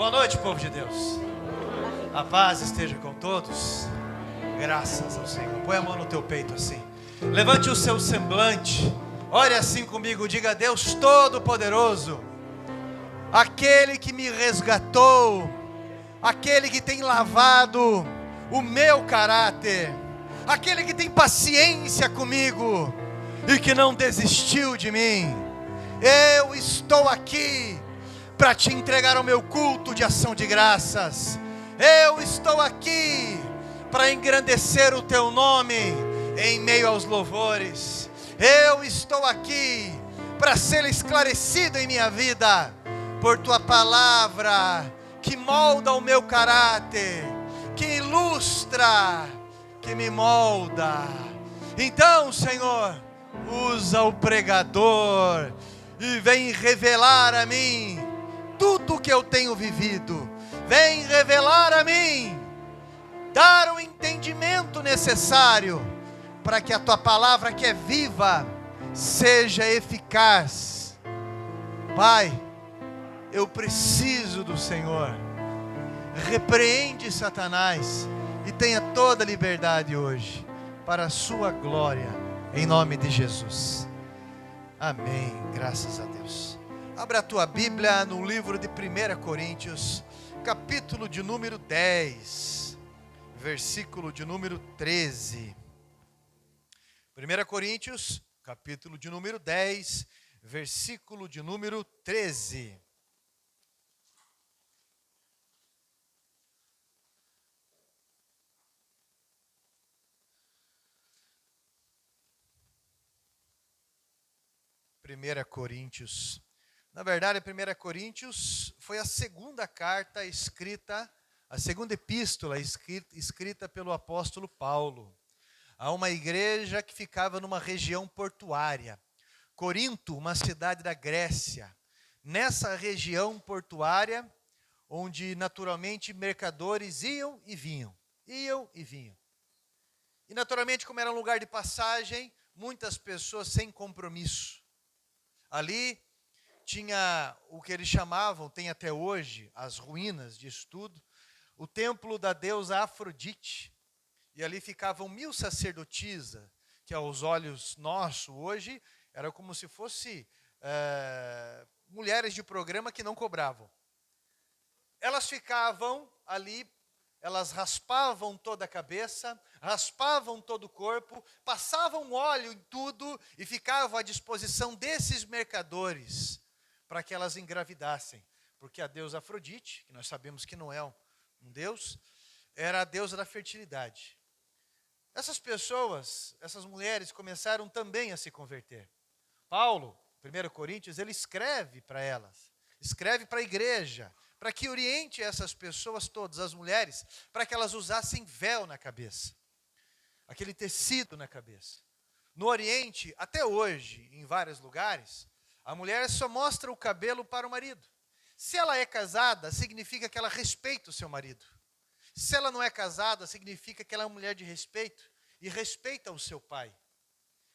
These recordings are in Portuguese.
Boa noite, povo de Deus. A paz esteja com todos. Graças ao Senhor. Põe a mão no teu peito assim. Levante o seu semblante. Ore assim comigo. Diga: Deus Todo-Poderoso, aquele que me resgatou, aquele que tem lavado o meu caráter, aquele que tem paciência comigo e que não desistiu de mim. Eu estou aqui para te entregar o meu culto de ação de graças. Eu estou aqui para engrandecer o teu nome em meio aos louvores. Eu estou aqui para ser esclarecido em minha vida por tua palavra, que molda o meu caráter, que ilustra, que me molda. Então, Senhor, usa o pregador e vem revelar a mim tudo o que eu tenho vivido. Vem revelar a mim, dar o entendimento necessário para que a tua palavra, que é viva, seja eficaz. Pai, eu preciso do Senhor. Repreende Satanás e tenha toda a liberdade hoje para a sua glória, em nome de Jesus. Amém, graças a Deus. Abra a tua Bíblia no livro de 1 Coríntios, capítulo de número 10, versículo de número 13. 1 Coríntios, capítulo de número 10, versículo de número 13. Primeira Coríntios. Na verdade, 1 Coríntios foi a segunda carta escrita, a segunda epístola escrita pelo apóstolo Paulo a uma igreja que ficava numa região portuária. Corinto, uma cidade da Grécia. Nessa região portuária, onde naturalmente mercadores iam e vinham. E naturalmente, como era um lugar de passagem, muitas pessoas sem compromisso. Ali tinha o que eles chamavam, tem até hoje, as ruínas de estudo, o templo da deusa Afrodite. E ali ficavam 1000 sacerdotisas, que aos olhos nossos hoje, era como se fosse mulheres de programa que não cobravam. Elas ficavam ali, elas raspavam toda a cabeça, raspavam todo o corpo, passavam óleo em tudo e ficavam à disposição desses mercadores para que elas engravidassem. Porque a deusa Afrodite, que nós sabemos que não é um deus, era a deusa da fertilidade. Essas pessoas, essas mulheres começaram também a se converter. Paulo, 1 Coríntios, ele escreve para elas, escreve para a igreja, para que oriente essas pessoas todas, as mulheres, para que elas usassem véu na cabeça, aquele tecido na cabeça. No Oriente, até hoje, em vários lugares, a mulher só mostra o cabelo para o marido. Se ela é casada, significa que ela respeita o seu marido. Se ela não é casada, significa que ela é uma mulher de respeito e respeita o seu pai.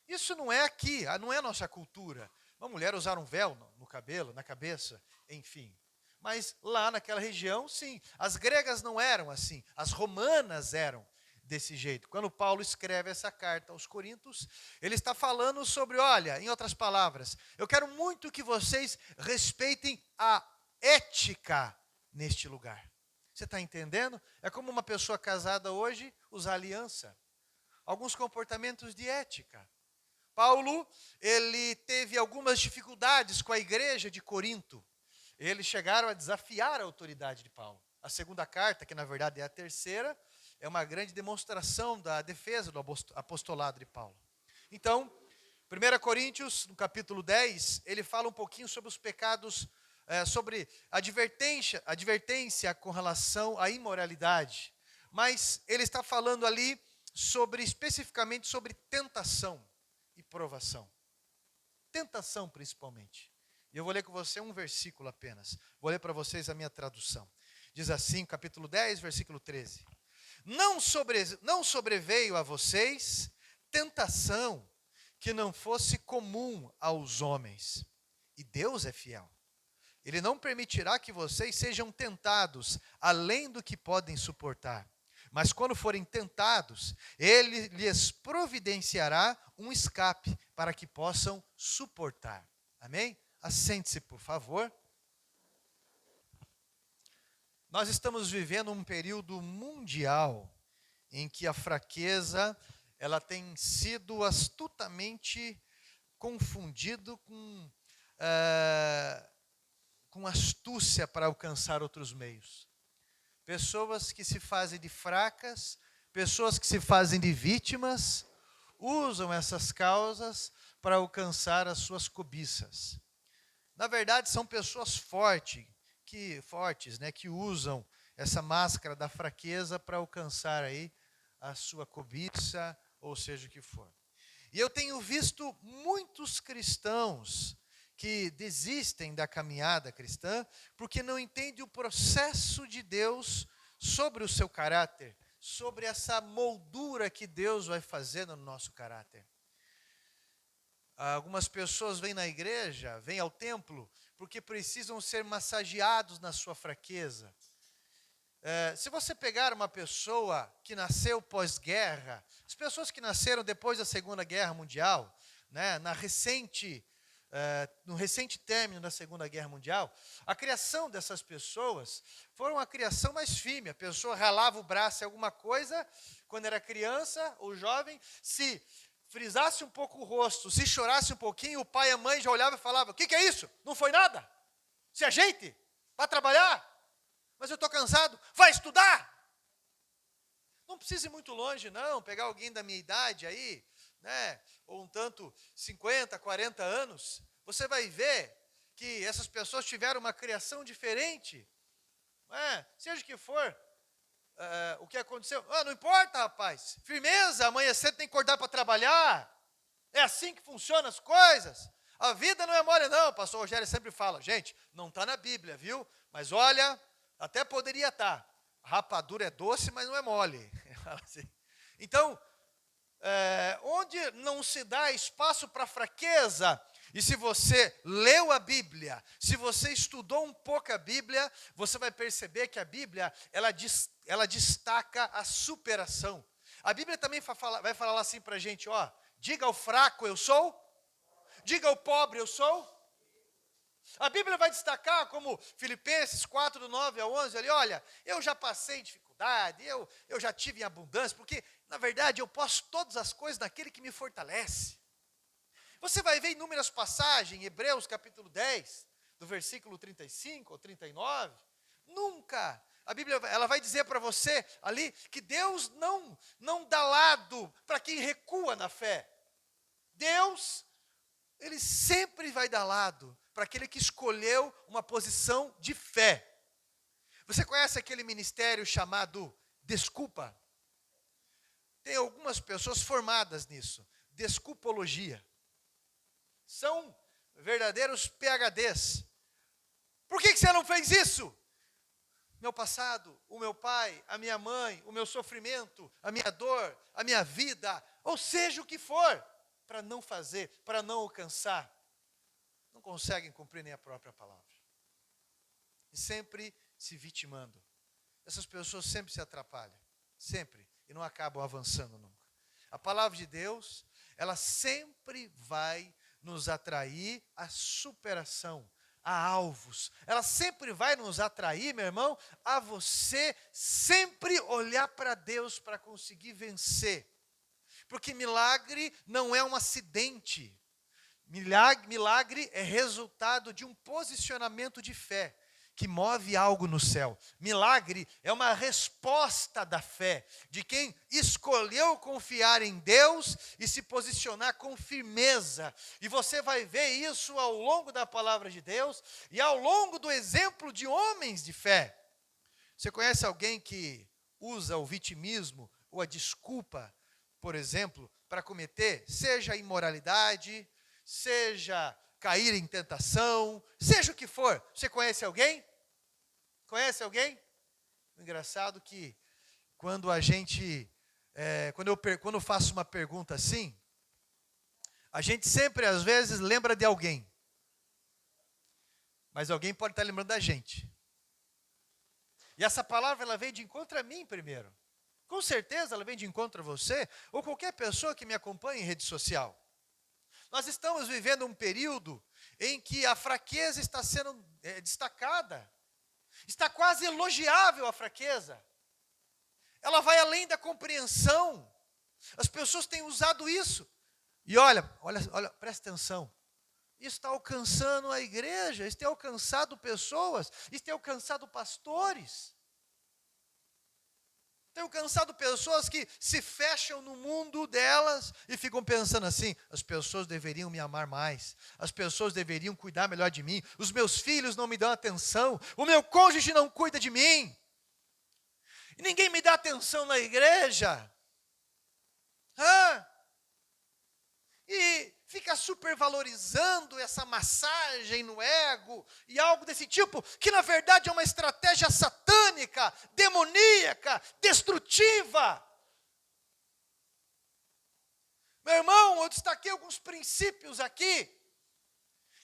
Isso não é aqui, não é a nossa cultura. Uma mulher usar um véu no cabelo, na cabeça, enfim. Mas lá naquela região, sim. As gregas não eram assim, as romanas eram desse jeito. Quando Paulo escreve essa carta aos Coríntios, ele está falando sobre, olha, em outras palavras, eu quero muito que vocês respeitem a ética neste lugar. Você está entendendo? É como uma pessoa casada hoje usar aliança. Alguns comportamentos de ética. Paulo, ele teve algumas dificuldades com a igreja de Corinto. Eles chegaram a desafiar a autoridade de Paulo. A segunda carta, que na verdade é a terceira, é uma grande demonstração da defesa do apostolado de Paulo. Então, 1 Coríntios, no capítulo 10, ele fala um pouquinho sobre os pecados, sobre advertência com relação à imoralidade. Mas ele está falando ali especificamente sobre tentação e provação. Tentação, principalmente. E eu vou ler com você um versículo apenas. Vou ler para vocês a minha tradução. Diz assim, capítulo 10, versículo 13. Não sobreveio a vocês tentação que não fosse comum aos homens. E Deus é fiel. Ele não permitirá que vocês sejam tentados além do que podem suportar. Mas quando forem tentados, ele lhes providenciará um escape para que possam suportar. Amém? Assente-se, por favor. Nós estamos vivendo um período mundial em que a fraqueza ela tem sido astutamente confundido com astúcia para alcançar outros meios. Pessoas que se fazem de fracas, pessoas que se fazem de vítimas, usam essas causas para alcançar as suas cobiças. Na verdade, são pessoas fortes, que usam essa máscara da fraqueza para alcançar aí a sua cobiça, ou seja o que for. E eu tenho visto muitos cristãos que desistem da caminhada cristã porque não entendem o processo de Deus sobre o seu caráter, sobre essa moldura que Deus vai fazendo no nosso caráter. Algumas pessoas vêm na igreja, vêm ao templo, porque precisam ser massageados na sua fraqueza. Se você pegar uma pessoa que nasceu pós-guerra, as pessoas que nasceram depois da Segunda Guerra Mundial, né, no recente término da Segunda Guerra Mundial, a criação dessas pessoas foi uma criação mais firme. A pessoa ralava o braço em alguma coisa, quando era criança ou jovem, se frisasse um pouco o rosto, se chorasse um pouquinho, o pai e a mãe já olhavam e falavam: o que é isso? Não foi nada? Se ajeite, vá trabalhar. Mas eu estou cansado, vai estudar. Não precisa ir muito longe, não, pegar alguém da minha idade aí, né, ou um tanto 50, 40 anos, você vai ver que essas pessoas tiveram uma criação diferente. Seja o que for, o que aconteceu, não importa, rapaz, firmeza, amanhã cedo tem que acordar para trabalhar, é assim que funcionam as coisas, a vida não é mole não, o pastor Rogério sempre fala, gente, não está na Bíblia, viu, mas olha, até poderia estar, rapadura é doce, mas não é mole, então, onde não se dá espaço para fraqueza, e se você leu a Bíblia, se você estudou um pouco a Bíblia, você vai perceber que a Bíblia, ela destaca a superação. A Bíblia também vai falar assim para a gente, diga ao fraco eu sou, diga ao pobre eu sou. A Bíblia vai destacar, como Filipenses 4, do 9 ao 11, ali, olha, eu já passei dificuldade, eu já tive em abundância, porque, na verdade, eu posso todas as coisas naquele que me fortalece. Você vai ver inúmeras passagens, em Hebreus capítulo 10, do versículo 35 ou 39, nunca, a Bíblia ela vai dizer para você ali, que Deus não dá lado para quem recua na fé. Deus, Ele sempre vai dar lado para aquele que escolheu uma posição de fé. Você conhece aquele ministério chamado Desculpa? Tem algumas pessoas formadas nisso, desculpologia. São verdadeiros PhDs. Por que você não fez isso? Meu passado, o meu pai, a minha mãe, o meu sofrimento, a minha dor, a minha vida, ou seja o que for, para não fazer, para não alcançar. Não conseguem cumprir nem a própria palavra. E sempre se vitimando. Essas pessoas sempre se atrapalham. Sempre. E não acabam avançando nunca. A palavra de Deus, ela sempre vai nos atrair à superação, a alvos. Ela sempre vai nos atrair, meu irmão, a você sempre olhar para Deus para conseguir vencer. Porque milagre não é um acidente. Milagre é resultado de um posicionamento de fé que move algo no céu. Milagre é uma resposta da fé, de quem escolheu confiar em Deus e se posicionar com firmeza. E você vai ver isso ao longo da palavra de Deus e ao longo do exemplo de homens de fé. Você conhece alguém que usa o vitimismo ou a desculpa, por exemplo, para cometer, seja imoralidade, seja cair em tentação, seja o que for? Você conhece alguém? Conhece alguém? Engraçado que quando a gente, quando eu faço uma pergunta assim, a gente sempre às vezes lembra de alguém. Mas alguém pode estar lembrando da gente. E essa palavra, ela veio de encontro a mim primeiro. Com certeza ela vem de encontro a você, ou qualquer pessoa que me acompanha em rede social. Nós estamos vivendo um período em que a fraqueza está sendo destacada. Está quase elogiável a fraqueza. Ela vai além da compreensão. As pessoas têm usado isso. E olha, presta atenção. Isso está alcançando a igreja, isso tem alcançado pessoas, isso tem alcançado pastores. Tem alcançado pessoas que se fecham no mundo delas e ficam pensando assim: as pessoas deveriam me amar mais, as pessoas deveriam cuidar melhor de mim, os meus filhos não me dão atenção, o meu cônjuge não cuida de mim, e ninguém me dá atenção na igreja. E fica supervalorizando essa massagem no ego e algo desse tipo, que na verdade é uma estratégia satânica, demoníaca, destrutiva. Meu irmão, eu destaquei alguns princípios aqui,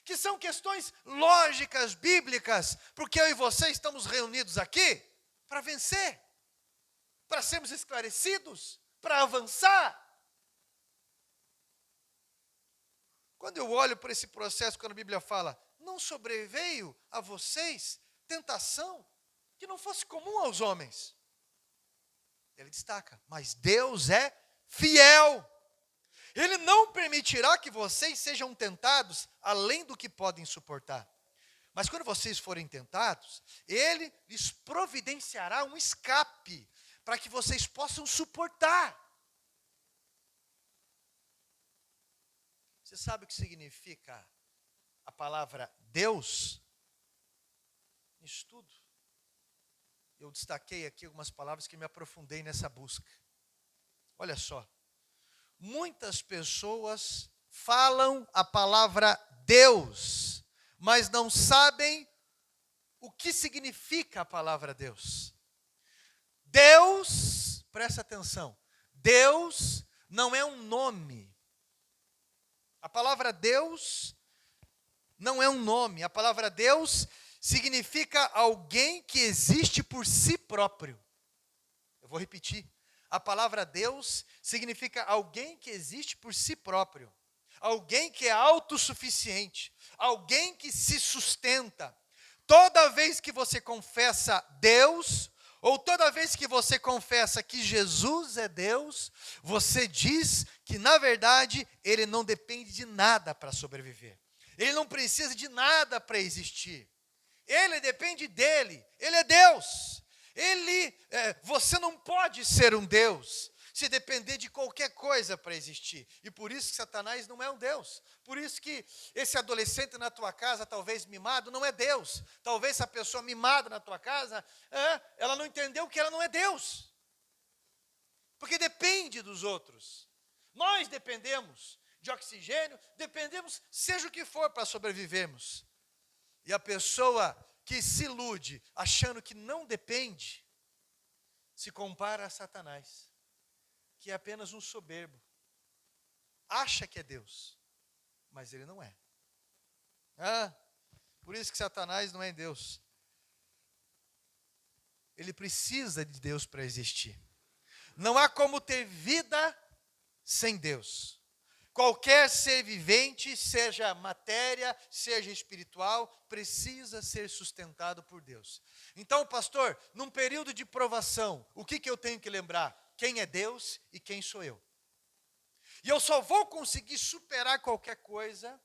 que são questões lógicas, bíblicas, porque eu e você estamos reunidos aqui para vencer, para sermos esclarecidos, para avançar. Quando eu olho para esse processo, quando a Bíblia fala, não sobreveio a vocês tentação que não fosse comum aos homens. Ele destaca, mas Deus é fiel. Ele não permitirá que vocês sejam tentados além do que podem suportar. Mas quando vocês forem tentados, Ele lhes providenciará um escape para que vocês possam suportar. Você sabe o que significa a palavra Deus? Isso tudo. Eu destaquei aqui algumas palavras que me aprofundei nessa busca. Olha só. Muitas pessoas falam a palavra Deus, mas não sabem o que significa a palavra Deus. Deus, presta atenção, Deus não é um nome. A palavra Deus não é um nome. A palavra Deus significa alguém que existe por si próprio. Eu vou repetir. A palavra Deus significa alguém que existe por si próprio. Alguém que é autossuficiente. Alguém que se sustenta. Toda vez que você confessa Deus, ou toda vez que você confessa que Jesus é Deus, você diz que, na verdade, Ele não depende de nada para sobreviver. Ele não precisa de nada para existir. Ele depende dele. Ele é Deus. Você não pode ser um Deus se depender de qualquer coisa para existir. E por isso que Satanás não é um Deus. Por isso que esse adolescente na tua casa, talvez mimado, não é Deus. Talvez essa pessoa mimada na tua casa, ela não entendeu que ela não é Deus. Porque depende dos outros. Nós dependemos de oxigênio, dependemos, seja o que for, para sobrevivermos. E a pessoa que se ilude, achando que não depende, se compara a Satanás, que é apenas um soberbo. Acha que é Deus, mas ele não é. Por isso que Satanás não é Deus. Ele precisa de Deus para existir. Não há como ter vida sem Deus. Qualquer ser vivente, seja matéria, seja espiritual, precisa ser sustentado por Deus. Então, pastor, num período de provação, o que eu tenho que lembrar? Quem é Deus e quem sou eu. E eu só vou conseguir superar qualquer coisa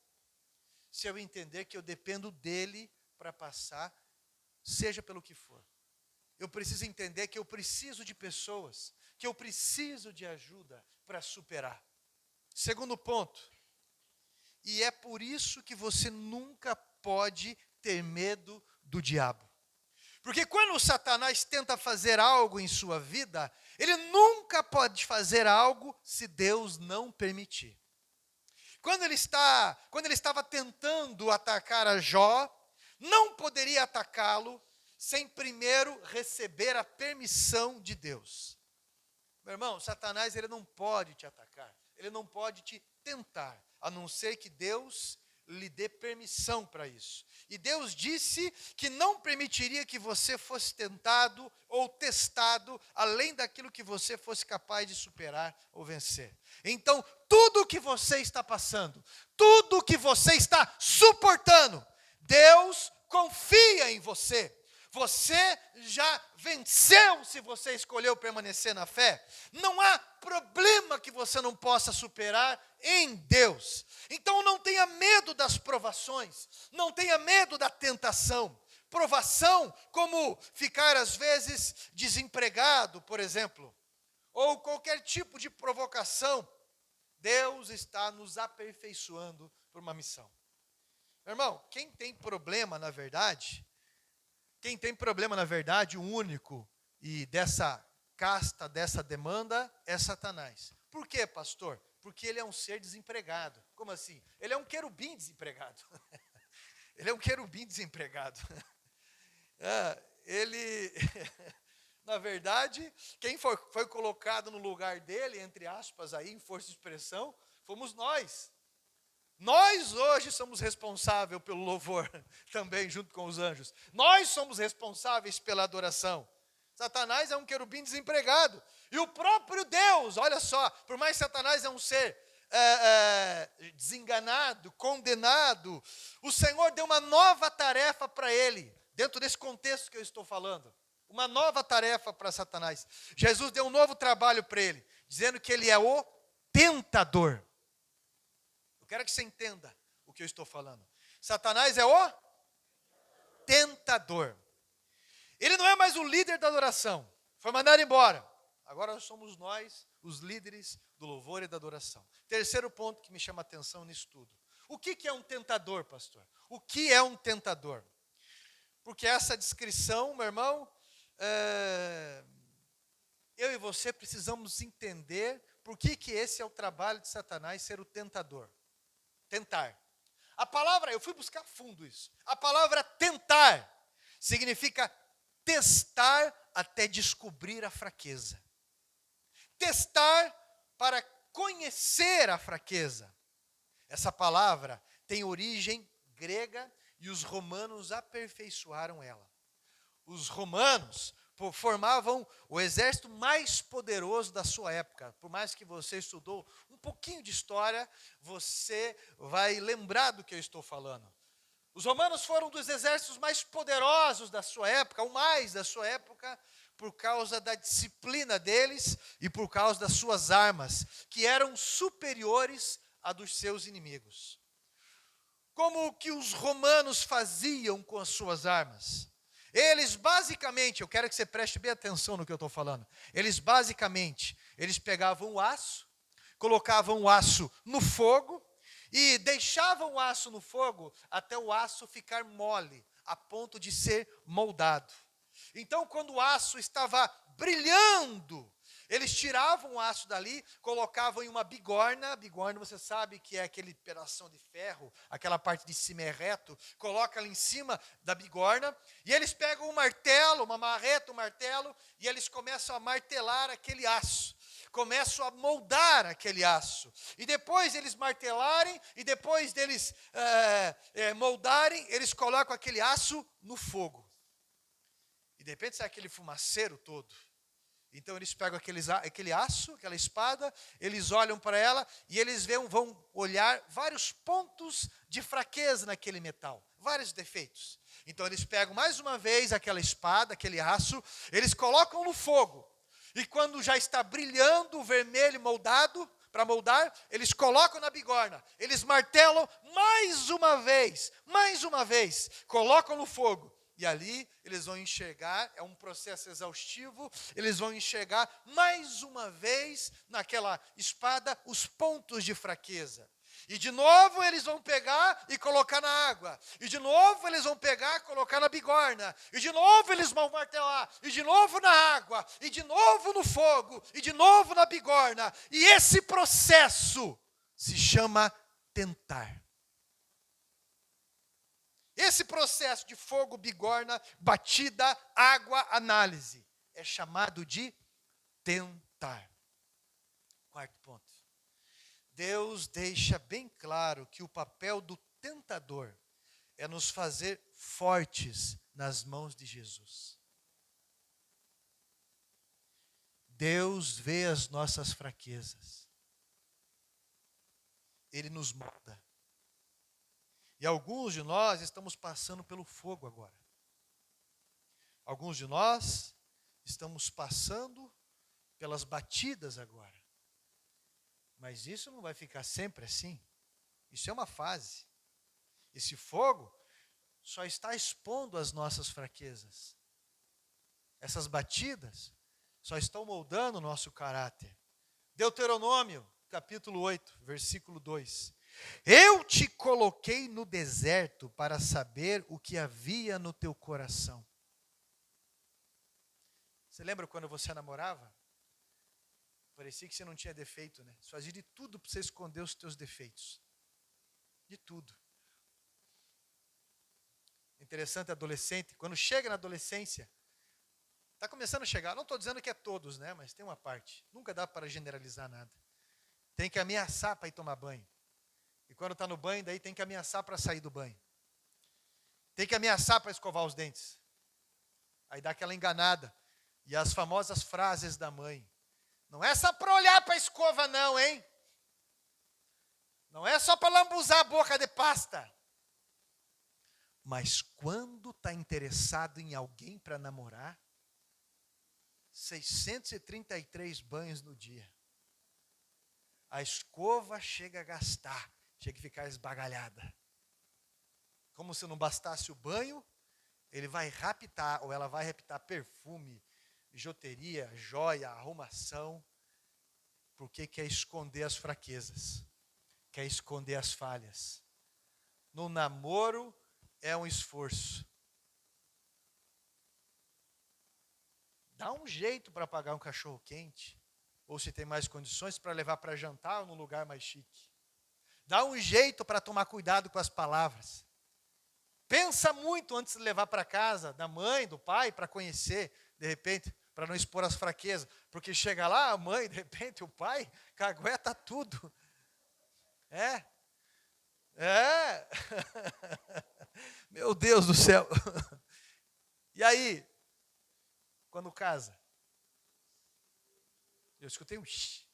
se eu entender que eu dependo dele para passar, seja pelo que for. Eu preciso entender que eu preciso de pessoas, que eu preciso de ajuda para superar. Segundo ponto, e é por isso que você nunca pode ter medo do diabo. Porque quando o Satanás tenta fazer algo em sua vida, ele nunca pode fazer algo se Deus não permitir. Quando ele estava tentando atacar a Jó, não poderia atacá-lo sem primeiro receber a permissão de Deus. Meu irmão, Satanás ele não pode te atacar. Ele não pode te tentar, a não ser que Deus lhe dê permissão para isso. E Deus disse que não permitiria que você fosse tentado ou testado além daquilo que você fosse capaz de superar ou vencer. Então, tudo que você está passando, tudo que você está suportando, Deus confia em você. Você já venceu se você escolheu permanecer na fé. Não há problema que você não possa superar em Deus. Então não tenha medo das provações, não tenha medo da tentação. Provação como ficar às vezes desempregado, por exemplo, ou qualquer tipo de provocação. Deus está nos aperfeiçoando por uma missão. Meu irmão, quem tem problema, na verdade, o único e dessa casta, dessa demanda, é Satanás. Por quê, pastor? Porque ele é um ser desempregado. Como assim? Ele é um querubim desempregado. Ele é um querubim desempregado. Na verdade, quem foi colocado no lugar dele, entre aspas, aí, em força de expressão, fomos nós. Nós hoje somos responsáveis pelo louvor, também junto com os anjos. Nós somos responsáveis pela adoração. Satanás é um querubim desempregado. E o próprio Deus, olha só, por mais que Satanás é um ser desenganado, condenado, o Senhor deu uma nova tarefa para ele, dentro desse contexto que eu estou falando. Uma nova tarefa para Satanás. Jesus deu um novo trabalho para ele, dizendo que ele é o tentador. Quero que você entenda o que eu estou falando. Satanás é o tentador. Ele não é mais o líder da adoração. Foi mandado embora. Agora somos nós os líderes do louvor e da adoração. Terceiro ponto que me chama a atenção nisso tudo. O que é um tentador, pastor? O que é um tentador? Porque essa descrição, meu irmão, eu e você precisamos entender por que esse é o trabalho de Satanás, ser o tentador. Tentar. A palavra, eu fui buscar fundo isso. A palavra tentar significa testar até descobrir a fraqueza. Testar para conhecer a fraqueza. Essa palavra tem origem grega e os romanos aperfeiçoaram ela. Os romanos formavam o exército mais poderoso da sua época. Por mais que você estudou um pouquinho de história, você vai lembrar do que eu estou falando. Os romanos foram um dos exércitos mais poderosos da sua época, o mais da sua época, por causa da disciplina deles e por causa das suas armas, que eram superiores à dos seus inimigos. Como que os romanos faziam com as suas armas? Eles basicamente, eu quero que você preste bem atenção no que eu estou falando. Eles pegavam o aço, colocavam o aço no fogo e deixavam o aço no fogo até o aço ficar mole, a ponto de ser moldado. Então, quando o aço estava brilhando, eles tiravam o aço dali, colocavam em uma bigorna. Bigorna, você sabe que é aquele pedação de ferro, aquela parte de cima é reto, coloca ali em cima da bigorna, e eles pegam um martelo, uma marreta, um martelo, e eles começam a martelar aquele aço. Começam a moldar aquele aço. E depois eles martelarem, e depois deles moldarem, eles colocam aquele aço no fogo. E de repente sai aquele fumaceiro todo. Então eles pegam aquele aço, aquela espada, eles olham para ela e eles vão olhar vários pontos de fraqueza naquele metal, vários defeitos. Então eles pegam mais uma vez aquela espada, aquele aço, eles colocam no fogo. E quando já está brilhando o vermelho moldado, para moldar, eles colocam na bigorna, eles martelam mais uma vez, colocam no fogo. E ali eles vão enxergar, é um processo exaustivo, eles vão enxergar mais uma vez naquela espada os pontos de fraqueza. E de novo eles vão pegar e colocar na água. E de novo eles vão pegar e colocar na bigorna. E de novo eles vão martelar. E de novo na água. E de novo no fogo. E de novo na bigorna. E esse processo se chama tentar. Esse processo de fogo, bigorna, batida, água, análise, é chamado de tentar. Quarto ponto. Deus deixa bem claro que o papel do tentador é nos fazer fortes nas mãos de Jesus. Deus vê as nossas fraquezas. Ele nos molda. E alguns de nós estamos passando pelo fogo agora. Alguns de nós estamos passando pelas batidas agora. Mas isso não vai ficar sempre assim. Isso é uma fase. Esse fogo só está expondo as nossas fraquezas. Essas batidas só estão moldando o nosso caráter. Deuteronômio, capítulo 8, versículo 2. Eu te coloquei no deserto para saber o que havia no teu coração. Você lembra quando você namorava? Parecia que você não tinha defeito, né? Você fazia de tudo para você esconder os teus defeitos. De tudo. Interessante, adolescente, quando chega na adolescência, está começando a chegar, não estou dizendo que é todos, né? Mas tem uma parte. Nunca dá para generalizar nada. Tem que ameaçar para ir tomar banho. E quando está no banho, daí tem que ameaçar para sair do banho. Tem que ameaçar para escovar os dentes. Aí dá aquela enganada. E as famosas frases da mãe. Não é só para olhar para a escova não, hein? Não é só para lambuzar a boca de pasta. Mas quando está interessado em alguém para namorar, 633 banhos no dia. A escova chega a gastar, chega a ficar esbagalhada. Como se não bastasse o banho, ele vai raptar, ou ela vai raptar perfume, bijuteria, joia, arrumação, porque quer esconder as fraquezas, quer esconder as falhas. No namoro é um esforço. Dá um jeito para pagar um cachorro quente, ou se tem mais condições, para levar para jantar ou num lugar mais chique. Dá um jeito para tomar cuidado com as palavras. Pensa muito antes de levar para casa, da mãe, do pai, para conhecer, de repente, para não expor as fraquezas. Porque chega lá, a mãe, de repente, o pai, cagueta tudo. É. Meu Deus do céu. E aí, quando casa? Eu escutei um shh.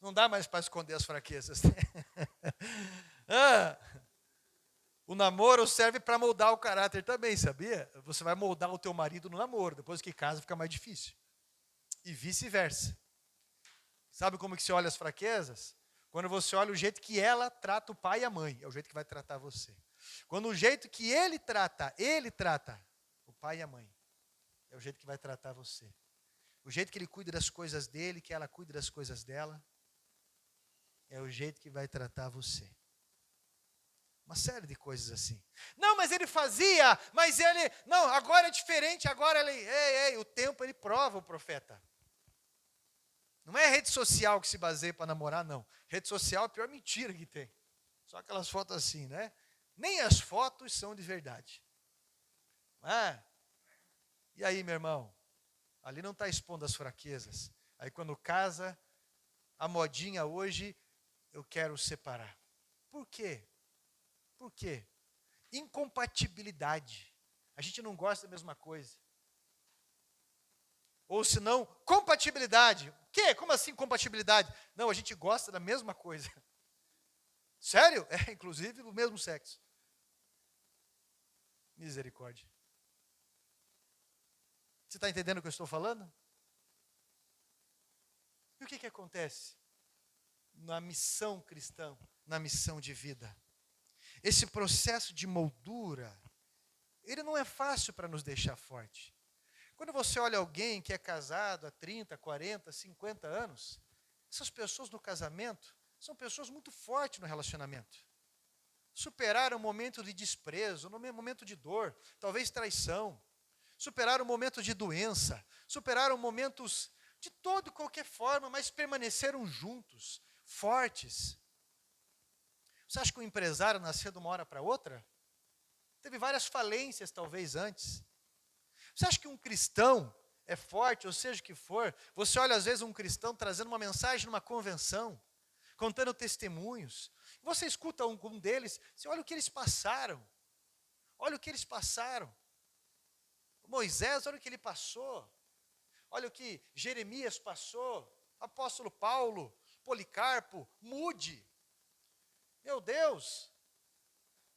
Não dá mais para esconder as fraquezas. O namoro serve para moldar o caráter também, sabia? Você vai moldar o teu marido no namoro, depois que casa fica mais difícil. E vice-versa. Sabe como que se olha as fraquezas? Quando você olha o jeito que ela trata o pai e a mãe, é o jeito que vai tratar você. Quando o jeito que ele trata o pai e a mãe, é o jeito que vai tratar você. O jeito que ele cuida das coisas dele, que ela cuida das coisas dela, é o jeito que vai tratar você. Uma série de coisas assim. Não, mas ele fazia, mas ele... Não, agora é diferente, agora ele... Ei, o tempo ele prova o profeta. Não é rede social que se baseia para namorar, não. Rede social é a pior mentira que tem. Só aquelas fotos assim, né? Nem as fotos são de verdade. E aí, meu irmão? Ali não está expondo as fraquezas. Aí quando casa, a modinha hoje, eu quero separar. Por quê? Por quê? Incompatibilidade. A gente não gosta da mesma coisa. Ou se não, compatibilidade. O quê? Como assim compatibilidade? Não, a gente gosta da mesma coisa. Sério? Inclusive do mesmo sexo. Misericórdia. Você está entendendo o que eu estou falando? E o que acontece na missão cristã, na missão de vida? Esse processo de moldura, ele não é fácil para nos deixar forte. Quando você olha alguém que é casado há 30, 40, 50 anos, essas pessoas no casamento são pessoas muito fortes no relacionamento. Superaram um momento de desprezo, um momento de dor, talvez traição. Superaram um momento de doença, superaram momentos de toda e qualquer forma, mas permaneceram juntos, fortes. Você acha que o empresário nasceu de uma hora para outra? Teve várias falências, talvez, antes. Você acha que um cristão é forte, ou seja o que for? Você olha, às vezes, um cristão trazendo uma mensagem numa convenção, contando testemunhos, Você escuta um deles, você olha o que eles passaram. Olha o que eles passaram. Moisés, olha o que ele passou. Olha o que Jeremias passou. Apóstolo Paulo, Policarpo, Mude. Meu Deus.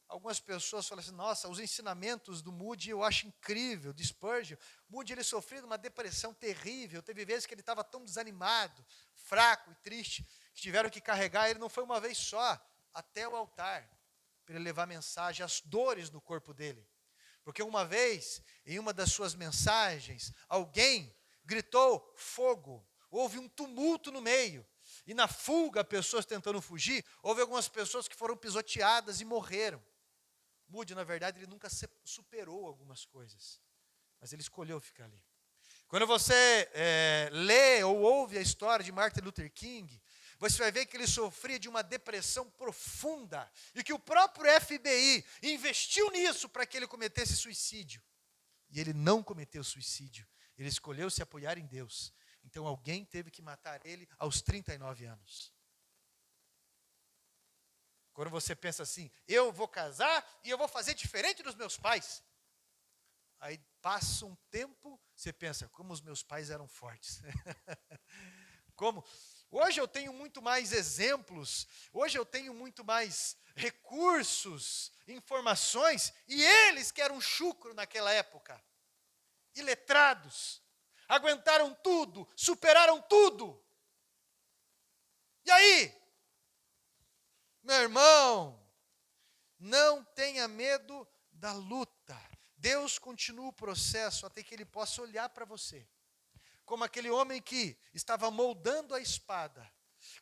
Algumas pessoas falam assim, nossa, os ensinamentos do Moody eu acho incrível, de Spurgeon. Moody, ele sofreu de uma depressão terrível, teve vezes que ele estava tão desanimado, fraco e triste, que tiveram que carregar ele, não foi uma vez só, até o altar, para ele levar mensagem, as dores no corpo dele. Porque uma vez, em uma das suas mensagens, alguém gritou fogo, houve um tumulto no meio, e na fuga, pessoas tentando fugir, houve algumas pessoas que foram pisoteadas e morreram. Moody, na verdade, ele nunca superou algumas coisas, mas ele escolheu ficar ali. Quando você lê ou ouve a história de Martin Luther King, você vai ver que ele sofria de uma depressão profunda e que o próprio FBI investiu nisso para que ele cometesse suicídio. E ele não cometeu suicídio, ele escolheu se apoiar em Deus. Então alguém teve que matar ele aos 39 anos. Quando você pensa assim, eu vou casar e eu vou fazer diferente dos meus pais. Aí passa um tempo, você pensa, como os meus pais eram fortes. Como? Hoje eu tenho muito mais exemplos, hoje eu tenho muito mais recursos, informações, e eles que eram chucro naquela época, iletrados, aguentaram tudo, superaram tudo. E aí? Meu irmão, não tenha medo da luta. Deus continua o processo até que Ele possa olhar para você. Como aquele homem que estava moldando a espada.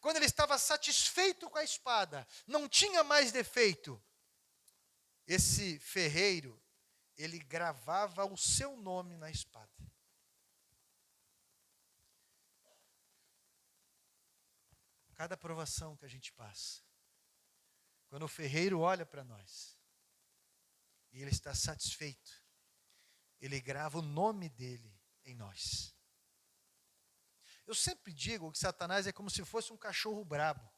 Quando ele estava satisfeito com a espada, não tinha mais defeito. Esse ferreiro, ele gravava o seu nome na espada. Cada provação que a gente passa, quando o ferreiro olha para nós, e ele está satisfeito, ele grava o nome dele em nós. Eu sempre digo que Satanás é como se fosse um cachorro brabo,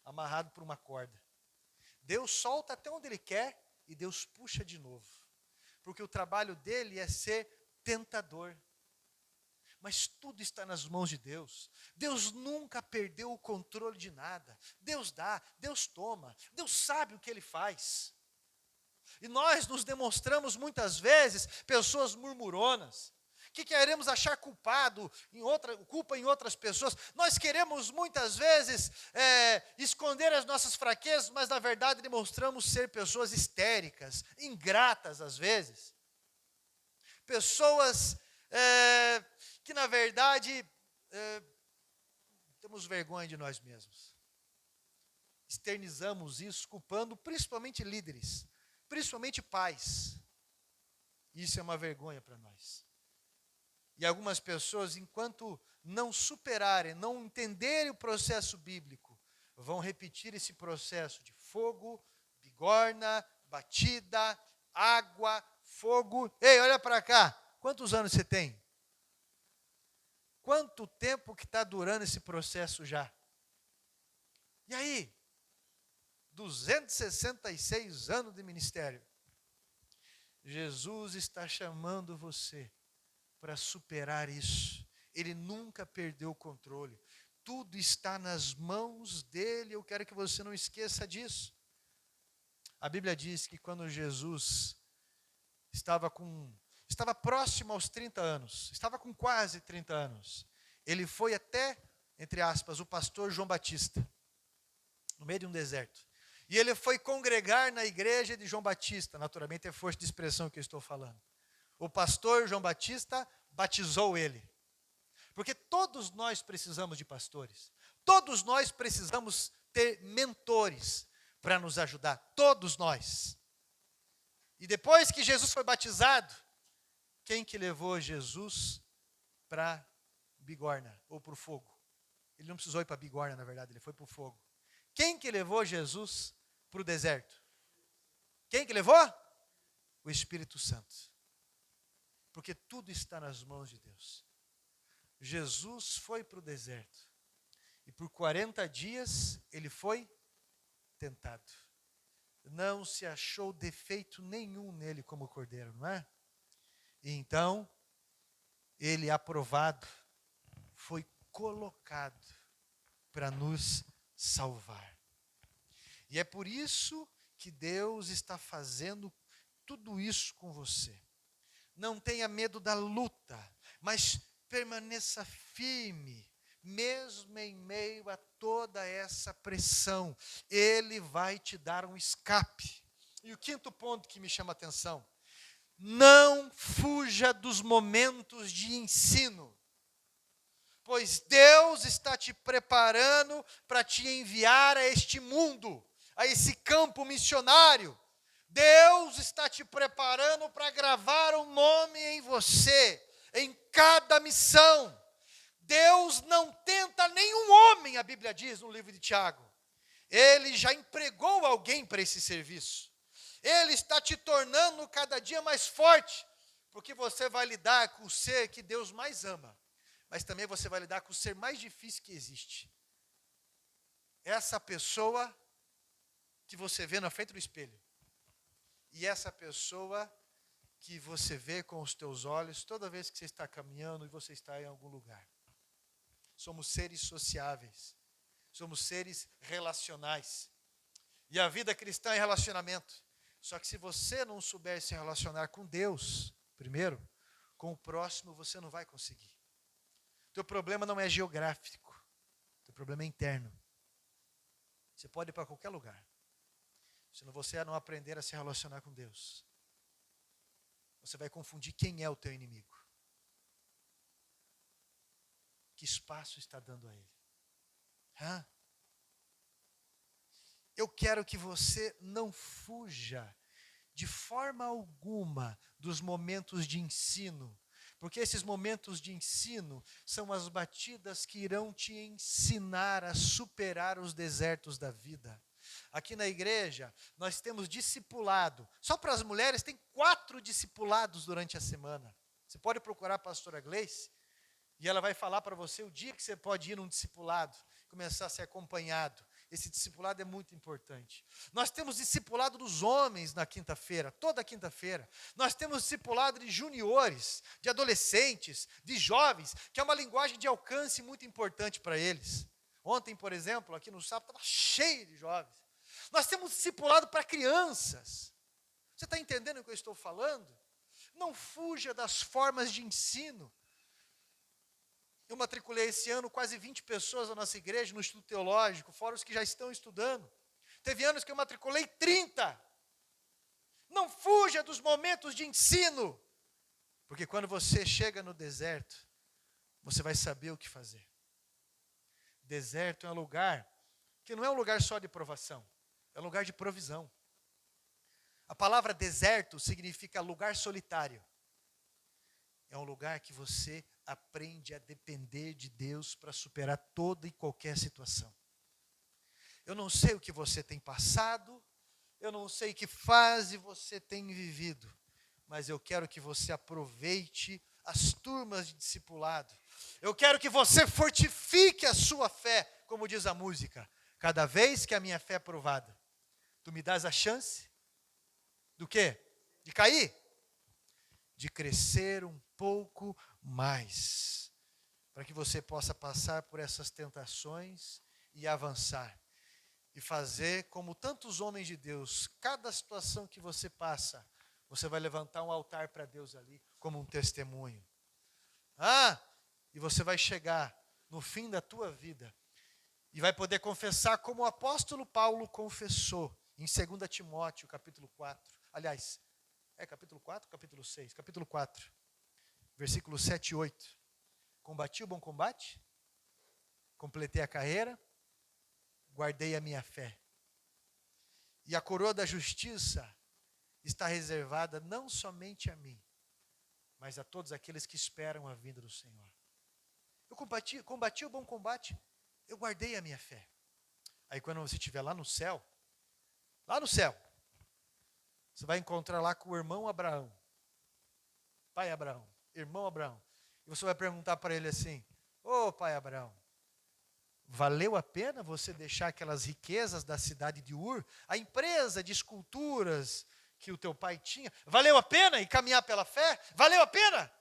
amarrado por uma corda. Deus solta até onde ele quer e Deus puxa de novo. Porque o trabalho dele é ser tentador. Mas tudo está nas mãos de Deus. Deus nunca perdeu o controle de nada. Deus dá, Deus toma, Deus sabe o que Ele faz. E nós nos demonstramos muitas vezes pessoas murmuronas, que queremos achar culpa em outras pessoas. Nós queremos muitas vezes esconder as nossas fraquezas, mas na verdade demonstramos ser pessoas histéricas, ingratas às vezes. Pessoas que na verdade temos vergonha de nós mesmos. Externizamos isso, culpando principalmente líderes, principalmente pais. Isso é uma vergonha para nós. E algumas pessoas, enquanto não superarem, não entenderem o processo bíblico, vão repetir esse processo de fogo, bigorna, batida, água, fogo. Ei, olha para cá, quantos anos você tem? Quanto tempo que está durando esse processo já? E aí? 266 anos de ministério. Jesus está chamando você para superar isso. Ele nunca perdeu o controle. Tudo está nas mãos dele. Eu quero que você não esqueça disso. A Bíblia diz que quando Jesus estava próximo aos 30 anos, estava com quase 30 anos, ele foi até, entre aspas, o pastor João Batista, no meio de um deserto. E ele foi congregar na igreja de João Batista, naturalmente é força de expressão que eu estou falando. O pastor João Batista batizou ele. Porque todos nós precisamos de pastores. Todos nós precisamos ter mentores para nos ajudar. Todos nós. E depois que Jesus foi batizado, quem que levou Jesus para bigorna ou para o fogo? Ele não precisou ir para bigorna, na verdade, ele foi para o fogo. Quem que levou Jesus para o deserto? Quem que levou? O Espírito Santo. Porque tudo está nas mãos de Deus. Jesus foi para o deserto. E por 40 dias ele foi tentado. Não se achou defeito nenhum nele como cordeiro, não é? E então, ele aprovado, foi colocado para nos salvar. E é por isso que Deus está fazendo tudo isso com você. Não tenha medo da luta, mas permaneça firme, mesmo em meio a toda essa pressão. Ele vai te dar um escape. E o quinto ponto que me chama a atenção: não fuja dos momentos de ensino, pois Deus está te preparando para te enviar a este mundo, a esse campo missionário. Deus está te preparando para gravar um nome em você, em cada missão. Deus não tenta nenhum homem, a Bíblia diz no livro de Tiago. Ele já empregou alguém para esse serviço. Ele está te tornando cada dia mais forte, porque você vai lidar com o ser que Deus mais ama, mas também você vai lidar com o ser mais difícil que existe. Essa pessoa que você vê na frente do espelho. E essa pessoa que você vê com os teus olhos toda vez que você está caminhando e você está em algum lugar. Somos seres sociáveis. Somos seres relacionais. E a vida cristã é relacionamento. Só que se você não souber se relacionar com Deus, primeiro, com o próximo você não vai conseguir. Teu problema não é geográfico. Teu problema é interno. Você pode ir para qualquer lugar. Se você não aprender a se relacionar com Deus, você vai confundir quem é o teu inimigo. Que espaço está dando a ele? Eu quero que você não fuja de forma alguma dos momentos de ensino, porque esses momentos de ensino são as batidas que irão te ensinar a superar os desertos da vida. Aqui na igreja, nós temos discipulado. Só para as mulheres, tem 4 discipulados durante a semana. Você pode procurar a pastora Gleice, e ela vai falar para você o dia que você pode ir num discipulado, começar a ser acompanhado. Esse discipulado é muito importante. Nós temos discipulado dos homens na quinta-feira, toda quinta-feira. Nós temos discipulado de juniores, de adolescentes, de jovens, que é uma linguagem de alcance muito importante para eles. Ontem, por exemplo, aqui no sábado, estava cheio de jovens. Nós temos discipulado para crianças. Você está entendendo o que eu estou falando? Não fuja das formas de ensino. Eu matriculei esse ano quase 20 pessoas na nossa igreja, no Instituto Teológico, fora os que já estão estudando. Teve anos que eu matriculei 30. Não fuja dos momentos de ensino, porque quando você chega no deserto, você vai saber o que fazer. Deserto é um lugar que não é um lugar só de provação, é um lugar de provisão. A palavra deserto significa lugar solitário. É um lugar que você aprende a depender de Deus para superar toda e qualquer situação. Eu não sei o que você tem passado, eu não sei que fase você tem vivido, mas eu quero que você aproveite as turmas de discipulado. Eu quero que você fortifique a sua fé, como diz a música. Cada vez que a minha fé é provada, tu me dás a chance do quê? De cair? De crescer um pouco mais, para que você possa passar por essas tentações e avançar, e fazer como tantos homens de Deus. Cada situação que você passa, você vai levantar um altar para Deus ali, como um testemunho. E você vai chegar no fim da tua vida, e vai poder confessar como o apóstolo Paulo confessou, em 2 Timóteo, capítulo 4, aliás, capítulo 4, capítulo 6, capítulo 4, versículos 7 e 8. Combati o bom combate, completei a carreira, guardei a minha fé. E a coroa da justiça está reservada não somente a mim, mas a todos aqueles que esperam a vinda do Senhor. Eu combati o bom combate, eu guardei a minha fé. Aí quando você estiver lá no céu, você vai encontrar lá com o irmão Abraão, pai Abraão, irmão Abraão. E você vai perguntar para ele assim: ô pai Abraão, valeu a pena você deixar aquelas riquezas da cidade de Ur, a empresa de esculturas que o teu pai tinha, valeu a pena e caminhar pela fé? Valeu a pena?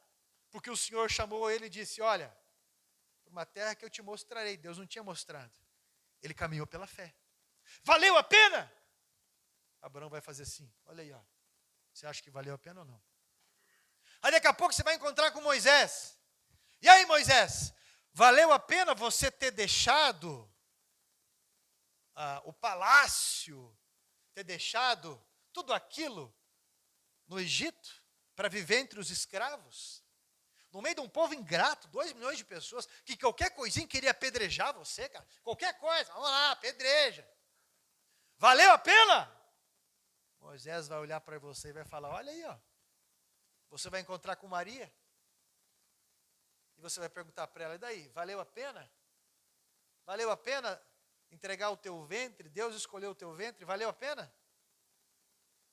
Porque o Senhor chamou ele e disse, olha, uma terra que eu te mostrarei. Deus não tinha mostrado. Ele caminhou pela fé. Valeu a pena? Abraão vai fazer assim, olha aí, ó. Você acha que valeu a pena ou não? Aí daqui a pouco você vai encontrar com Moisés. E aí, Moisés, valeu a pena você ter deixado o palácio, ter deixado tudo aquilo no Egito para viver entre os escravos? No meio de um povo ingrato, 2 milhões de pessoas, que qualquer coisinha queria apedrejar você, cara. Qualquer coisa, vamos lá, apedreja. Valeu a pena? Moisés vai olhar para você e vai falar, olha aí, ó. Você vai encontrar com Maria. E você vai perguntar para ela, e daí, valeu a pena? Valeu a pena entregar o teu ventre? Deus escolheu o teu ventre, valeu a pena?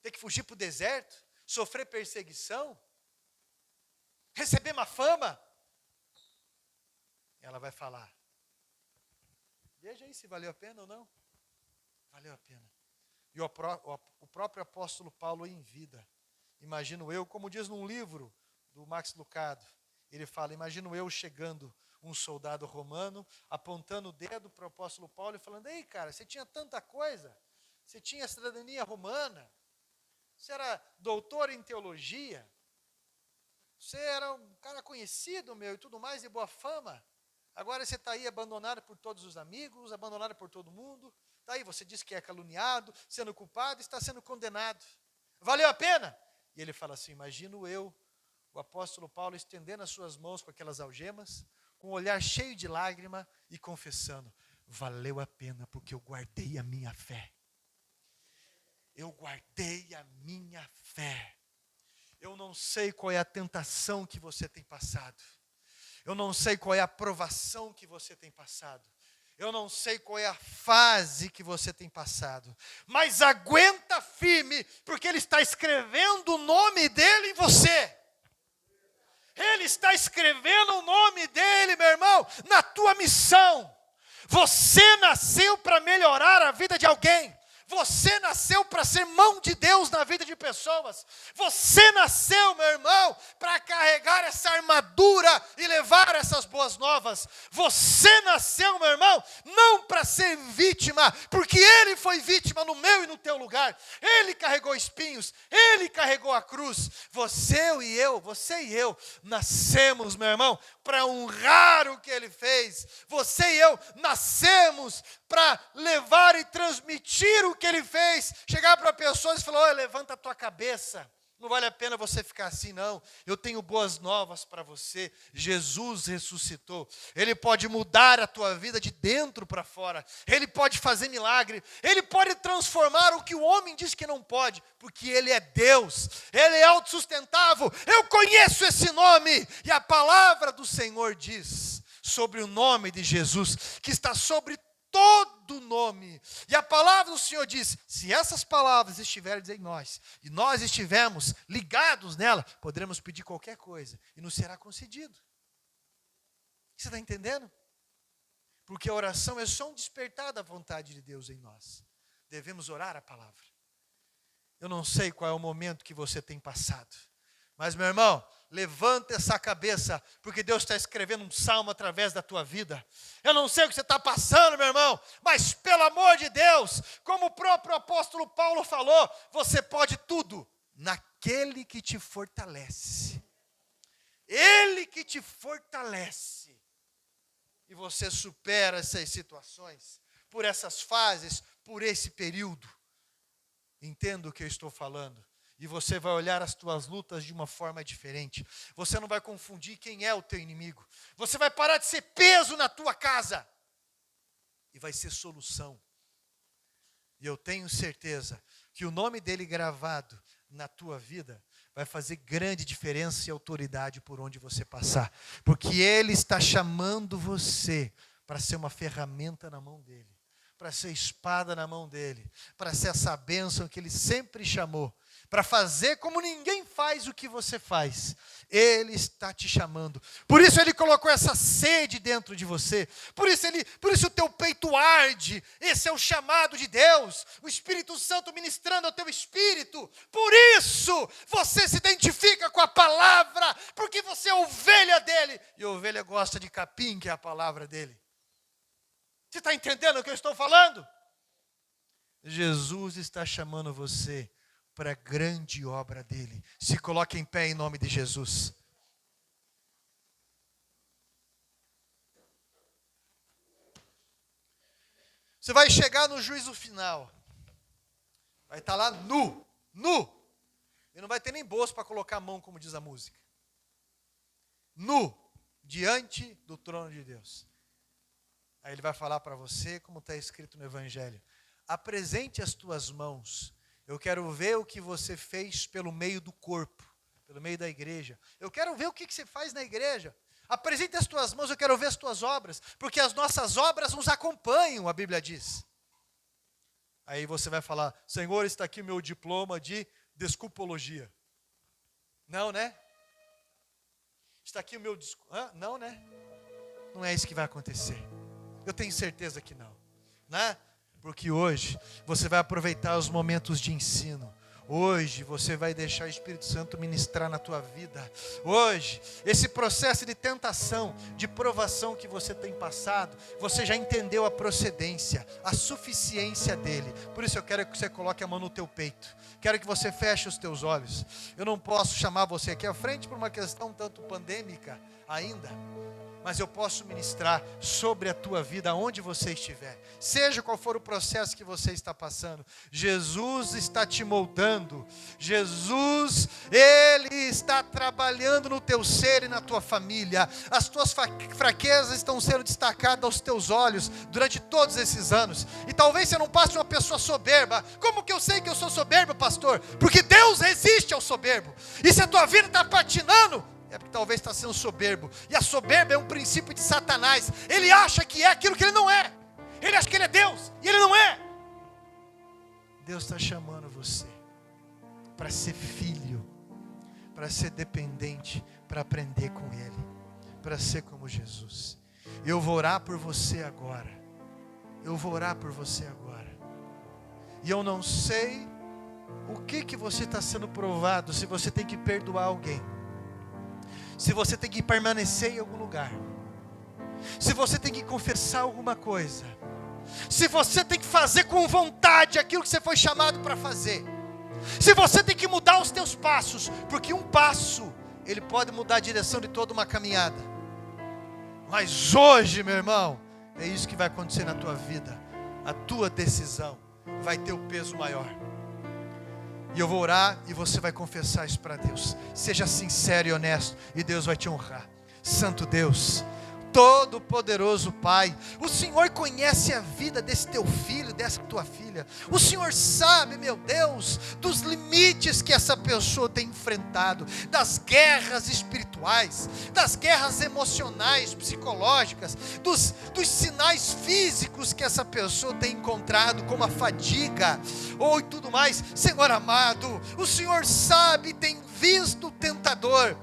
Ter que fugir para o deserto? Sofrer perseguição? Receber uma fama? Ela vai falar, veja aí se valeu a pena ou não. Valeu a pena. E o próprio apóstolo Paulo em vida, imagino eu, como diz num livro do Max Lucado, ele fala, imagino eu chegando um soldado romano, apontando o dedo para o apóstolo Paulo e falando, ei cara, você tinha tanta coisa, você tinha cidadania romana, você era doutor em teologia, você era um cara conhecido, meu, e tudo mais, de boa fama. Agora você está aí abandonado por todos os amigos, abandonado por todo mundo. Está aí, você diz que é caluniado, sendo culpado, está sendo condenado. Valeu a pena? E ele fala assim, imagino eu, o apóstolo Paulo, estendendo as suas mãos com aquelas algemas, com um olhar cheio de lágrima e confessando, valeu a pena porque eu guardei a minha fé. Eu guardei a minha fé. Eu não sei qual é a tentação que você tem passado. Eu não sei qual é a provação que você tem passado. Eu não sei qual é a fase que você tem passado. Mas aguenta firme, porque Ele está escrevendo o nome dEle em você. Ele está escrevendo o nome dEle, meu irmão, na tua missão. Você nasceu para melhorar a vida de alguém. Você nasceu para ser mão de Deus na vida de pessoas. Você nasceu, meu irmão, para carregar essa armadura e levar essas boas novas. Você nasceu, meu irmão, não para ser vítima, porque Ele foi vítima no meu e no teu lugar. Ele carregou espinhos, Ele carregou a cruz. Você e eu, nascemos, meu irmão, para honrar o que Ele fez. Você e eu nascemos para levar e transmitir o que Ele fez. Chegar para pessoas e falar, olha, levanta a tua cabeça. Não vale a pena você ficar assim, não. Eu tenho boas novas para você. Jesus ressuscitou. Ele pode mudar a tua vida de dentro para fora. Ele pode fazer milagre. Ele pode transformar o que o homem diz que não pode. Porque Ele é Deus. Ele é autossustentável. Eu conheço esse nome. E a palavra do Senhor diz sobre o nome de Jesus, que está sobre todo nome. E a palavra do Senhor diz, se essas palavras estiverem em nós, e nós estivermos ligados nela, poderemos pedir qualquer coisa, e nos será concedido. Você está entendendo? Porque a oração é só um despertar da vontade de Deus em nós. Devemos orar a palavra. Eu não sei qual é o momento que você tem passado, mas, meu irmão, levanta essa cabeça, porque Deus está escrevendo um salmo através da tua vida. Eu não sei o que você está passando, meu irmão, mas pelo amor de Deus, como o próprio apóstolo Paulo falou, você pode tudo naquele que te fortalece. Ele que te fortalece. E você supera essas situações, por essas fases, por esse período. Entenda o que eu estou falando. E você vai olhar as tuas lutas de uma forma diferente. Você não vai confundir quem é o teu inimigo. Você vai parar de ser peso na tua casa. E vai ser solução. E eu tenho certeza que o nome dele gravado na tua vida vai fazer grande diferença e autoridade por onde você passar. Porque ele está chamando você para ser uma ferramenta na mão dele. para ser espada na mão dele, para ser essa bênção que ele sempre chamou, para fazer como ninguém faz o que você faz. Ele está te chamando. Por isso ele colocou essa sede dentro de você. Por isso o teu peito arde. Esse é o chamado de Deus. O Espírito Santo ministrando ao teu espírito. Por isso você se identifica com a palavra, porque você é ovelha dele. E a ovelha gosta de capim, que é a palavra dele. Você está entendendo o que eu estou falando? Jesus está chamando você para a grande obra dele. Se coloque em pé em nome de Jesus. Você vai chegar no juízo final. Vai estar lá nu. E não vai ter nem bolso para colocar a mão, como diz a música. Nu, diante do trono de Deus. Aí ele vai falar para você, como está escrito no Evangelho: apresente as tuas mãos. Eu quero ver o que você fez pelo meio do corpo, pelo meio da igreja. Eu quero ver o que você faz na igreja. Apresente as tuas mãos, eu quero ver as tuas obras, porque as nossas obras nos acompanham, a Bíblia diz. Aí você vai falar: Senhor, está aqui o meu diploma de desculpologia. Não, né? Está aqui o meu... Não, né? Não é isso que vai acontecer. Eu tenho certeza que não, né? Porque hoje você vai aproveitar os momentos de ensino. Hoje você vai deixar o Espírito Santo ministrar na tua vida. Hoje, esse processo de tentação, de provação que você tem passado, você já entendeu a procedência, a suficiência dele. Por isso eu quero que você coloque a mão no teu peito. Quero que você feche os teus olhos. Eu não posso chamar você aqui à frente por uma questão tanto pandêmica ainda, mas eu posso ministrar sobre a tua vida, aonde você estiver. Seja qual for o processo que você está passando, Jesus está te moldando. Jesus, Ele está trabalhando no teu ser e na tua família. As tuas fraquezas estão sendo destacadas aos teus olhos durante todos esses anos. E talvez você não passe uma pessoa soberba. Como que eu sei que eu sou soberbo, pastor? Porque Deus resiste ao soberbo. E se a tua vida está patinando, é porque talvez está sendo soberbo. E a soberba é um princípio de Satanás. Ele acha que é aquilo que ele não é. Ele acha que ele é Deus, e ele não é. Deus está chamando você para ser filho, para ser dependente, para aprender com Ele, para ser como Jesus. Eu vou orar por você agora. Eu vou orar por você agora. E eu não sei o que você está sendo provado, se você tem que perdoar alguém, se você tem que permanecer em algum lugar, se você tem que confessar alguma coisa, se você tem que fazer com vontade aquilo que você foi chamado para fazer, se você tem que mudar os teus passos, porque um passo, ele pode mudar a direção de toda uma caminhada. Mas hoje, meu irmão, é isso que vai acontecer na tua vida. A tua decisão vai ter o peso maior. E eu vou orar e você vai confessar isso para Deus. Seja sincero e honesto, e Deus vai te honrar. Santo Deus, Todo-Poderoso Pai, o Senhor conhece a vida desse teu filho, dessa tua filha. O Senhor sabe, meu Deus, dos limites que essa pessoa tem enfrentado, das guerras espirituais, das guerras emocionais, psicológicas, dos sinais físicos que essa pessoa tem encontrado, como a fadiga, ou tudo mais. Senhor amado, o Senhor sabe, tem visto o tentador,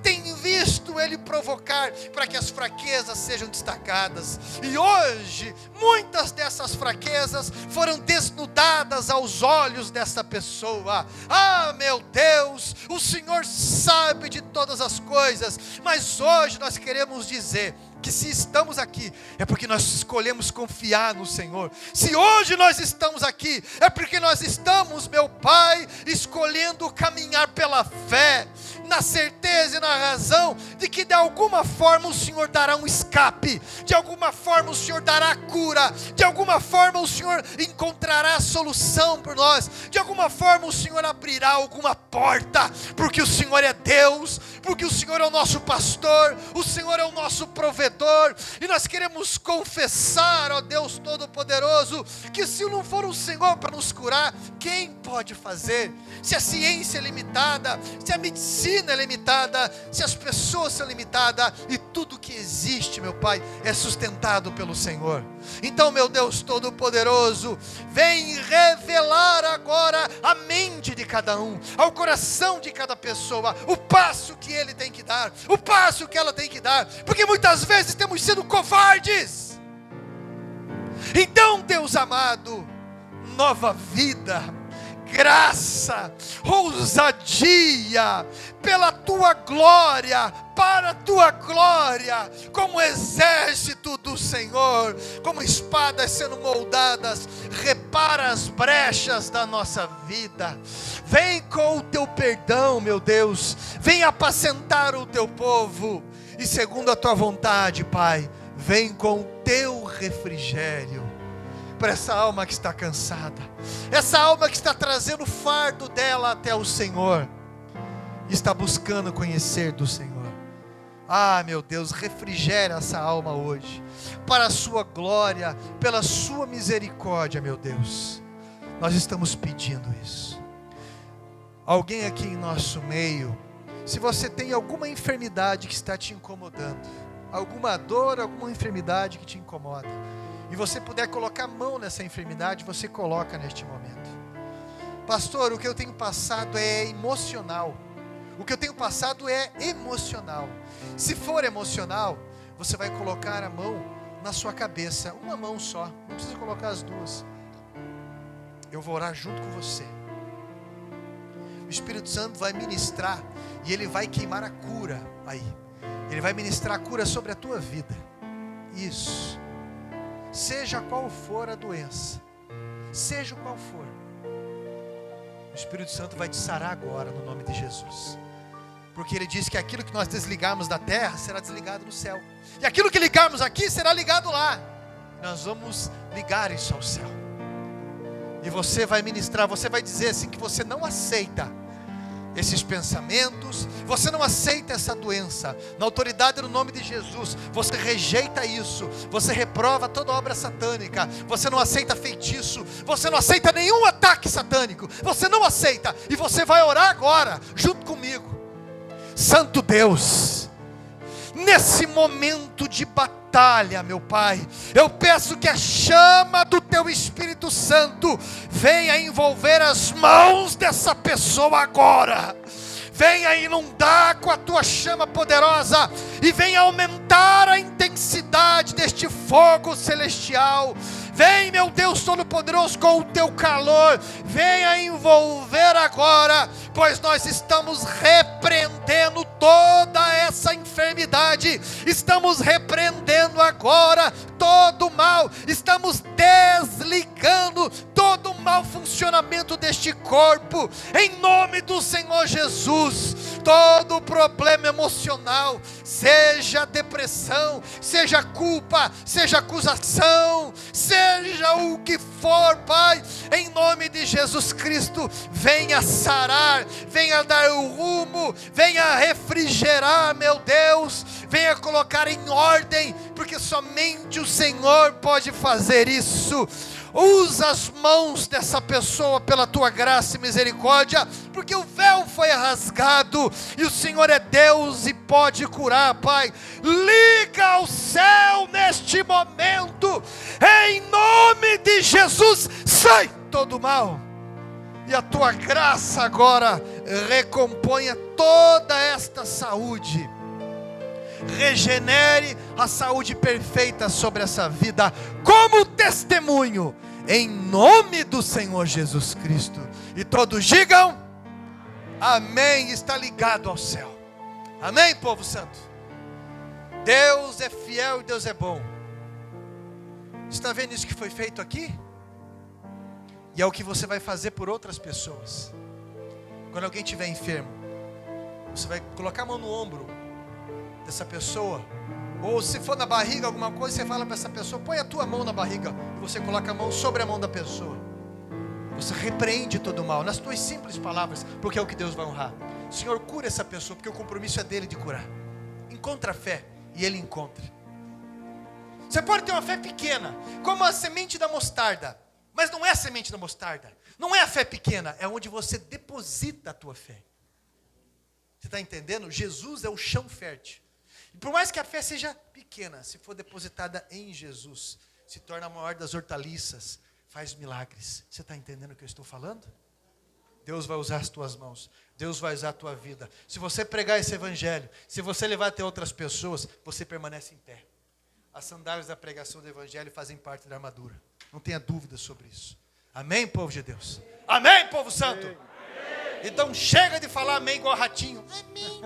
tem visto ele provocar para que as fraquezas sejam destacadas. E hoje, muitas dessas fraquezas foram desnudadas aos olhos dessa pessoa. Ah, meu Deus, o Senhor sabe de todas as coisas. Mas hoje nós queremos dizer que se estamos aqui, é porque nós escolhemos confiar no Senhor. Se hoje nós estamos aqui, é porque nós estamos, meu Pai, escolhendo caminhar pela fé, na certeza e na razão de que de alguma forma o Senhor dará um escape, de alguma forma o Senhor dará cura, de alguma forma o Senhor encontrará a solução por nós, de alguma forma o Senhor abrirá alguma porta, porque o Senhor é Deus, porque o Senhor é o nosso pastor, o Senhor é o nosso provedor, e nós queremos confessar, ó Deus Todo-Poderoso, que se não for o Senhor para nos curar, quem pode fazer? Se a ciência é limitada, se a medicina é limitada, se as pessoas são limitadas, e tudo que existe, meu Pai, é sustentado pelo Senhor. Então, meu Deus Todo-Poderoso, vem revelar agora a mente de cada um, ao coração de cada pessoa, o passo que ele tem que dar, o passo que ela tem que dar, porque muitas vezes temos sido covardes. Então, Deus amado, nova vida, graça, ousadia, pela tua glória, para a tua glória, como exército do Senhor, como espadas sendo moldadas, repara as brechas da nossa vida. Vem com o teu perdão, meu Deus, vem apacentar o teu povo, e segundo a tua vontade, Pai, vem com o teu refrigério para essa alma que está cansada, essa alma que está trazendo o fardo dela até o Senhor, está buscando conhecer do Senhor. Ah, meu Deus, refrigera essa alma hoje, para a sua glória, pela sua misericórdia, meu Deus, nós estamos pedindo isso. Alguém aqui em nosso meio, se você tem alguma enfermidade que está te incomodando, alguma dor, alguma enfermidade que te incomoda, e você puder colocar a mão nessa enfermidade, você coloca neste momento. Pastor, o que eu tenho passado é emocional. O que eu tenho passado é emocional. Se for emocional, você vai colocar a mão na sua cabeça, uma mão só, não precisa colocar as duas. Eu vou orar junto com você. O Espírito Santo vai ministrar e ele vai queimar a cura aí. Ele vai ministrar a cura sobre a tua vida. Isso. Seja qual for a doença, seja qual for, o Espírito Santo vai te sarar agora no nome de Jesus, porque ele diz que aquilo que nós desligarmos da terra será desligado no céu, e aquilo que ligarmos aqui será ligado lá. Nós vamos ligar isso ao céu, e você vai ministrar, você vai dizer assim que você não aceita esses pensamentos, você não aceita essa doença, na autoridade do nome de Jesus, você rejeita isso, você reprova toda obra satânica, você não aceita feitiço, você não aceita nenhum ataque satânico, você não aceita, e você vai orar agora, junto comigo. Santo Deus, nesse momento de batalha, meu Pai, eu peço que a chama do Teu Espírito Santo venha envolver as mãos dessa pessoa agora, venha inundar com a Tua chama poderosa, e venha aumentar a intensidade deste fogo celestial. Vem, meu Deus Todo-Poderoso, com o Teu calor, venha envolver agora, pois nós estamos repreendendo toda essa enfermidade, estamos repreendendo agora todo o mal, estamos desligando todo o mau funcionamento deste corpo, em nome do Senhor Jesus. Todo problema emocional, seja depressão, seja culpa, seja acusação, seja o que for, Pai, em nome de Jesus Cristo, venha sarar, venha dar o rumo, venha refrigerar, meu Deus, venha colocar em ordem, porque somente o Senhor pode fazer isso. Usa as mãos dessa pessoa pela tua graça e misericórdia, porque o véu foi rasgado, e o Senhor é Deus e pode curar, Pai. Liga ao céu neste momento, em nome de Jesus, sai todo mal, e a tua graça agora recomponha toda esta saúde, regenere a saúde perfeita sobre essa vida, como testemunho, em nome do Senhor Jesus Cristo. E todos digam, amém. Está ligado ao céu, amém, povo santo. Deus é fiel e Deus é bom. Está vendo isso que foi feito aqui? E é o que você vai fazer por outras pessoas. Quando alguém estiver enfermo, você vai colocar a mão no ombro dessa pessoa, ou se for na barriga alguma coisa, você fala para essa pessoa, põe a tua mão na barriga, e você coloca a mão sobre a mão da pessoa, você repreende todo o mal, nas tuas simples palavras, porque é o que Deus vai honrar. Senhor, cura essa pessoa, porque o compromisso é dele de curar. Encontra a fé, e ele encontra. Você pode ter uma fé pequena, como a semente da mostarda, mas não é a semente da mostarda, não é a fé pequena, é onde você deposita a tua fé. Você está entendendo? Jesus é o chão fértil. E por mais que a fé seja pequena, se for depositada em Jesus, se torna a maior das hortaliças, faz milagres. Você está entendendo o que eu estou falando? Deus vai usar as tuas mãos, Deus vai usar a tua vida. Se você pregar esse evangelho, se você levar até outras pessoas, você permanece em pé. As sandálias da pregação do evangelho fazem parte da armadura. Não tenha dúvida sobre isso. Amém, povo de Deus? Amém, povo santo? Amém. Então chega de falar amém igual ratinho. Amém,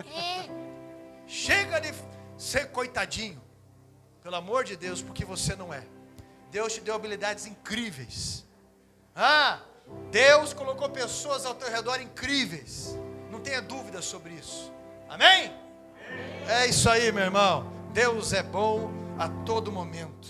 Chega de ser coitadinho. Pelo amor de Deus, porque você não é. Deus te deu habilidades incríveis. Deus colocou pessoas ao teu redor incríveis. Não tenha dúvida sobre isso. Amém? É isso aí, meu irmão. Deus é bom a todo momento.